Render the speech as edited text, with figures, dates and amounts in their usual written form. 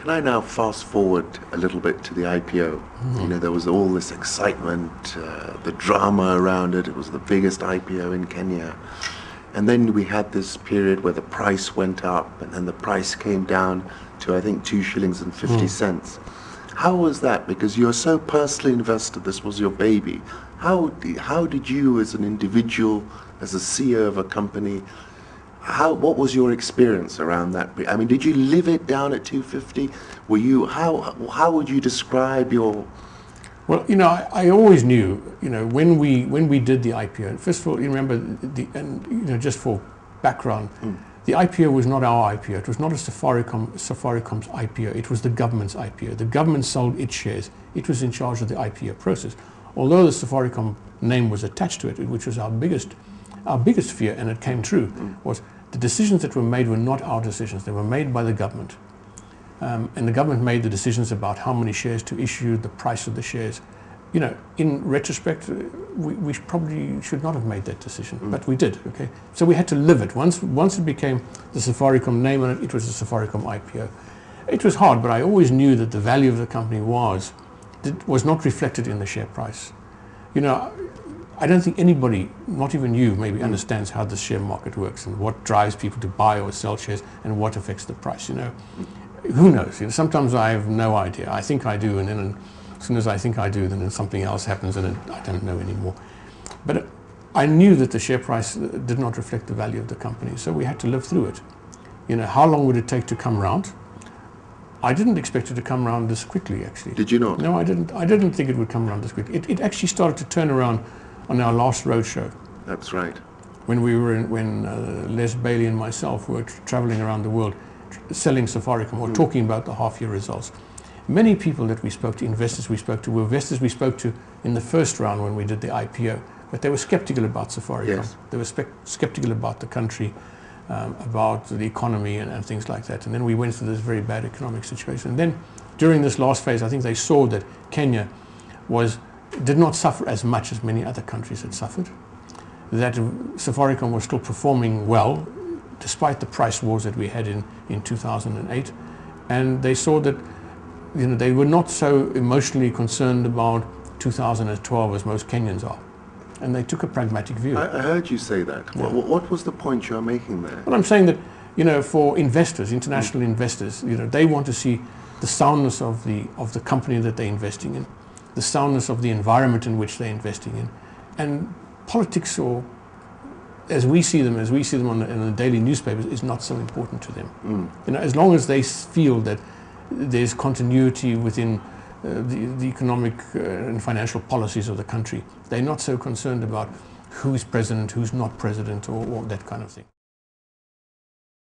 Can I now fast forward a little bit to the IPO? You know, there was all this excitement, the drama around it. It was the biggest IPO in Kenya. And then we had this period where the price went up and then the price came down to, I think, 2 shillings and 50 cents. How was that? Because you're so personally invested, this was your baby. How did you as an individual, as a CEO of a company, what was your experience around that? I mean, did you live it down at 250? Were you, how would you describe your... Well, you know, I always knew, you know, when we did the IPO, first of all, you remember, you know, just for background, the IPO was not our IPO. It was not a Safaricom's IPO. It was the government's IPO. The government sold its shares. It was in charge of the IPO process. Although the Safaricom name was attached to it, which was our biggest fear, and it came true, was the decisions that were made were not our decisions. They were made by the government. And the government made the decisions about how many shares to issue, the price of the shares. You know, in retrospect, we probably should not have made that decision, but we did, okay? So we had to live it. Once it became the Safaricom name on it, it was the Safaricom IPO. It was hard, but I always knew that the value of the company was not reflected in the share price. You know, I don't think anybody, not even you, maybe understands how the share market works and what drives people to buy or sell shares and what affects the price, you know. Who knows? You know, sometimes I have no idea. I think I do, and then as soon as I think I do, then something else happens and I don't know anymore. But I knew that the share price did not reflect the value of the company, so we had to live through it. You know, how long would it take to come around? I didn't expect it to come around this quickly, actually. Did you not? No, I didn't. I didn't think it would come around this quickly. It actually started to turn around on our last roadshow. That's right. When we were when Les Bailey and myself were traveling around the world selling Safaricom or talking about the half-year results. Many people that we spoke to, investors we spoke to, were investors we spoke to in the first round when we did the IPO, but they were skeptical about Safaricom. Yes. They were skeptical about the country, about the economy and things like that. And then we went through this very bad economic situation. And then during this last phase, I think they saw that Kenya did not suffer as much as many other countries had suffered, that Safaricom was still performing well, despite the price wars that we had in 2008. And they saw that, you know, they were not so emotionally concerned about 2012 as most Kenyans are. And they took a pragmatic view. I heard you say that. Yeah. What was the point you are making there? Well, I'm saying that, you know, for investors, international investors, you know, they want to see the soundness of the company that they're investing in, the soundness of the environment in which they're investing in. And politics, or as we see them in the daily newspapers, is not so important to them. You know, as long as they feel that there's continuity within the economic and financial policies of the country, they're not so concerned about who's president, who's not president, or that kind of thing.